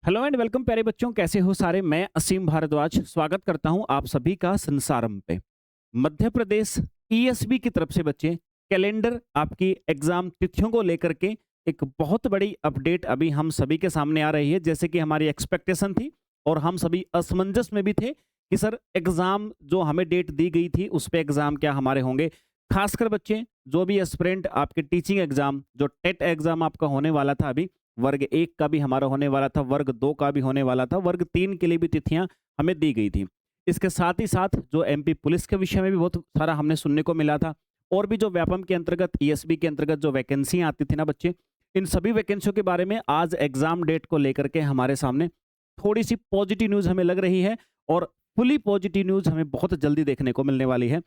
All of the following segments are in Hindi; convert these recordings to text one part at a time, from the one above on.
हेलो एंड वेलकम प्यारे बच्चों, कैसे हो सारे। मैं असीम भारद्वाज स्वागत करता हूं आप सभी का संसारम पे। मध्य प्रदेश ईएसबी की तरफ से बच्चे कैलेंडर आपकी एग्जाम तिथियों को लेकर के एक बहुत बड़ी अपडेट अभी हम सभी के सामने आ रही है। जैसे कि हमारी एक्सपेक्टेशन थी और हम सभी असमंजस में भी थे कि सर एग्जाम जो हमें डेट दी गई थी उस पे एग्जाम क्या हमारे होंगे। खासकर बच्चे जो भी एस्पिरेंट आपके टीचिंग एग्जाम जो टेट एग्जाम आपका होने वाला था, अभी वर्ग 1 का भी हमारा होने वाला था, वर्ग 2 का भी होने वाला था, वर्ग 3 के लिए भी तिथियां हमें दी गई थी। इसके साथ ही साथ जो एमपी पुलिस के विषय में भी बहुत सारा हमने सुनने को मिला था। और भी जो व्यापम के अंतर्गत ईएसबी के अंतर्गत जो वैकेंसियां आती थी ना बच्चे, इन सभी वैकेंसियों के बारे में आज एग्जाम डेट को लेकर के हमारे सामने थोड़ी सी पॉजिटिव न्यूज हमें लग रही है। और फुली पॉजिटिव न्यूज हमें बहुत जल्दी देखने को मिलने वाली है।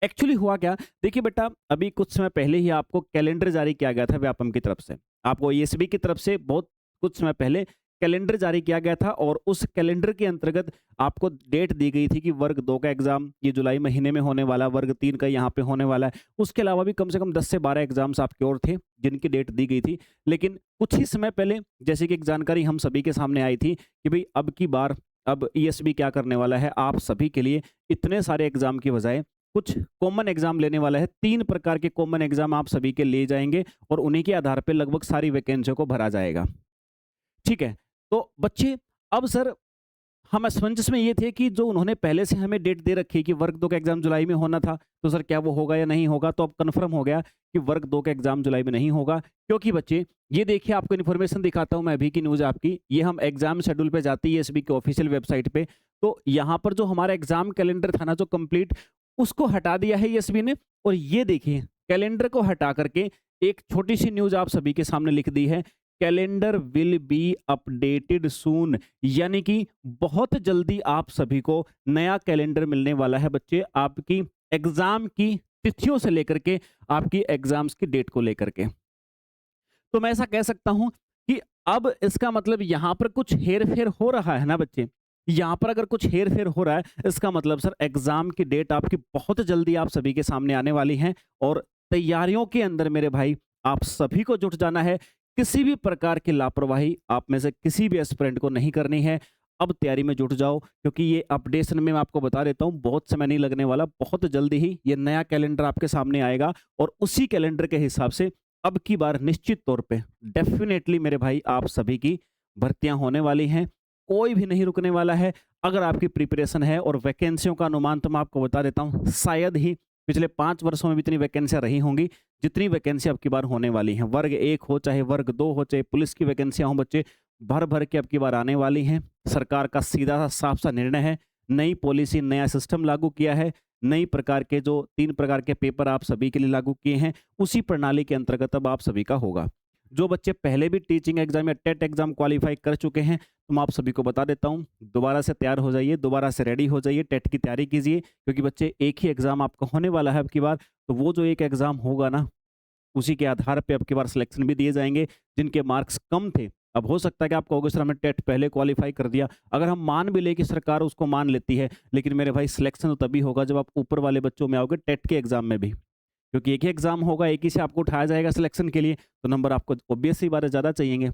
एक्चुअली हुआ क्या, देखिए बेटा, अभी कुछ समय पहले ही आपको कैलेंडर जारी किया गया था व्यापम की तरफ से। आपको ईएसबी की तरफ से बहुत कुछ समय पहले कैलेंडर जारी किया गया था और उस कैलेंडर के अंतर्गत आपको डेट दी गई थी कि वर्ग 2 का एग्जाम ये जुलाई महीने में होने वाला, वर्ग 3 का यहाँ पे होने वाला है। उसके अलावा भी कम से कम 10 से 12 एग्जाम्स आपके और थे जिनकी डेट दी गई थी। लेकिन कुछ ही समय पहले जैसे कि एक जानकारी हम सभी के सामने आई थी कि भाई अब की बार अब ईएसबी क्या करने वाला है, आप सभी के लिए इतने सारे एग्जाम की बजाय कुछ कॉमन एग्जाम लेने वाला है। 3 प्रकार के कॉमन एग्जाम आप सभी के लिए जाएंगे और उन्हीं के आधार पे लगभग सारी वैकेंसियों को भरा जाएगा। ठीक है। तो बच्चे, अब सर हम असमंजस में ये थे कि जो उन्होंने पहले से हमें डेट दे रखी है कि वर्ग 2 का एग्जाम जुलाई में होना था, तो सर क्या वो होगा या नहीं होगा। तो अब कंफर्म हो गया कि वर्ग 2 का एग्जाम जुलाई में नहीं होगा। क्योंकि बच्चे ये देखिए, आपको इन्फॉर्मेशन दिखाता हूं मैं अभी की न्यूज आपकी। ये हम एग्जाम शेड्यूल पे जाती है एसबी के ऑफिशियल वेबसाइट पे। तो यहाँ पर जो हमारा एग्जाम कैलेंडर था ना जो कंप्लीट, उसको हटा दिया है एसबी ने। और ये देखिए, कैलेंडर को हटा करके एक छोटी सी न्यूज आप सभी के सामने लिख दी है, कैलेंडर विल बी अपडेटेड सून। यानी कि बहुत जल्दी आप सभी को नया कैलेंडर मिलने वाला है बच्चे, आपकी एग्जाम की तिथियों से लेकर के आपकी एग्जाम्स की डेट को लेकर के। तो मैं ऐसा कह सकता हूं कि अब इसका मतलब यहां पर कुछ हेर फेर हो रहा है ना बच्चे। यहां पर अगर कुछ हेर फेर हो रहा है, इसका मतलब सर एग्जाम की डेट आपकी बहुत जल्दी आप सभी के सामने आने वाली है। और तैयारियों के अंदर मेरे भाई आप सभी को जुट जाना है। किसी भी प्रकार की लापरवाही आप में से किसी भी एस्पिरेंट को नहीं करनी है। अब तैयारी में जुट जाओ, क्योंकि ये अपडेशन में मैं आपको बता देता हूँ बहुत समय नहीं लगने वाला। बहुत जल्दी ही ये नया कैलेंडर आपके सामने आएगा और उसी कैलेंडर के हिसाब से अब की बार निश्चित तौर पे डेफिनेटली मेरे भाई आप सभी की भर्तियां होने वाली हैं। कोई भी नहीं रुकने वाला है। अगर आपकी प्रिपरेशन है, और वैकेंसियों का अनुमान तो मैं आपको बता देता हूँ, शायद ही पिछले 5 वर्षों में भी इतनी वैकेंसियां रही होंगी जितनी वैकेंसी अब की बार होने वाली हैं। वर्ग 1 हो चाहे वर्ग 2 हो चाहे पुलिस की वैकेंसियां हो बच्चे, भर भर के अब की बार आने वाली हैं। सरकार का सीधा सा साफ सा निर्णय है, नई पॉलिसी नया सिस्टम लागू किया है। नई प्रकार के जो 3 प्रकार के पेपर आप सभी के लिए लागू किए हैं, उसी प्रणाली के अंतर्गत अब आप सभी का होगा। जो बच्चे पहले भी टीचिंग एग्जाम या टेट एग्जाम क्वालिफाई कर चुके हैं, तो मैं आप सभी को बता देता हूं, दोबारा से तैयार हो जाइए, दोबारा से रेडी हो जाइए, टेट की तैयारी कीजिए। क्योंकि बच्चे एक ही एग्जाम आपका होने वाला है अब की बार। तो वो जो एक एग्जाम होगा ना, उसी के आधार पे अब की बार सिलेक्शन भी दिए जाएंगे। जिनके मार्क्स कम थे, अब हो सकता है कि आपको अगस्त में टेट पहले क्वालिफाई कर दिया, अगर हम मान भी ले कि सरकार उसको मान लेती है, लेकिन मेरे भाई सिलेक्शन तो तभी होगा जब आप ऊपर वाले बच्चों में आओगे टेट के एग्जाम में भी। क्योंकि एक ही एग्जाम होगा, एक ही से आपको उठाया जाएगा सिलेक्शन के लिए, तो नंबर आपको ऑब्वियस सी बात है ज़्यादा चाहिए।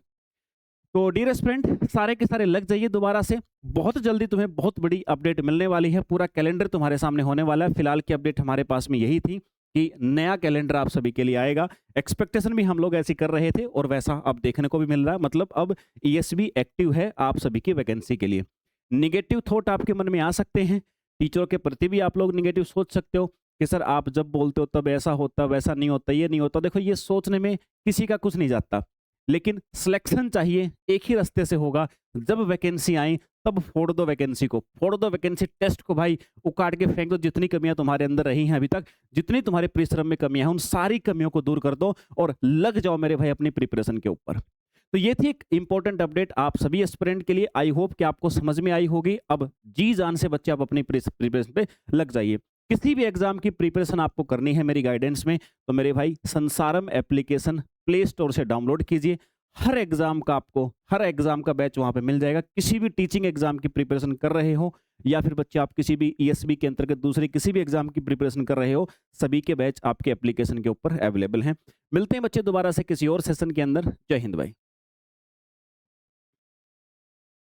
तो डियर स्टूडेंट, सारे के सारे लग जाइए दोबारा से। बहुत जल्दी तुम्हें बहुत बड़ी अपडेट मिलने वाली है। पूरा कैलेंडर तुम्हारे सामने होने वाला है। फिलहाल की अपडेट हमारे पास में यही थी कि नया कैलेंडर आप सभी के लिए आएगा। एक्सपेक्टेशन भी हम लोग ऐसी कर रहे थे और वैसा अब देखने को भी मिल रहा है। मतलब अब ईएसबी एक्टिव है आप सभी की वैकेंसी के लिए। निगेटिव थॉट आपके मन में आ सकते हैं, टीचरों के प्रति भी आप लोग निगेटिव सोच सकते हो कि सर आप जब बोलते हो तब ऐसा होता, वैसा नहीं होता, ये नहीं होता। देखो, ये सोचने में किसी का कुछ नहीं जाता, लेकिन सिलेक्शन चाहिए एक ही रास्ते से होगा। जब वैकेंसी आई तब फोड़ दो वैकेंसी को, फोड़ दो वैकेंसी टेस्ट को भाई, उकाड़ के फेंक दो। जितनी कमियां तुम्हारे अंदर रही हैं अभी तक, जितनी तुम्हारे परिश्रम में कमियां हैं, उन सारी कमियों को दूर कर दो और लग जाओ मेरे भाई अपनी प्रिपरेशन के ऊपर। तो ये थी एक इंपॉर्टेंट अपडेट आप सभी एस्पिरेंट के लिए। आई होप कि आपको समझ में आई होगी। अब जी जान से बच्चे आप अपनी प्रिपरेशन पे लग जाइए। किसी भी एग्जाम की प्रिपरेशन आपको करनी है मेरी गाइडेंस में, तो मेरे भाई संसारम एप्लीकेशन प्ले स्टोर से डाउनलोड कीजिए। हर एग्जाम का आपको हर एग्जाम का बैच वहां पे मिल जाएगा। किसी भी टीचिंग एग्जाम की प्रिपरेशन कर रहे हो, या फिर बच्चे आप किसी भी ईएसबी के अंतर्गत दूसरे किसी भी एग्जाम की प्रिपरेशन कर रहे हो, सभी के बैच आपके एप्लीकेशन के ऊपर अवेलेबल हैं। मिलते हैं बच्चे दोबारा से किसी और सेशन के अंदर। जय हिंद भाई।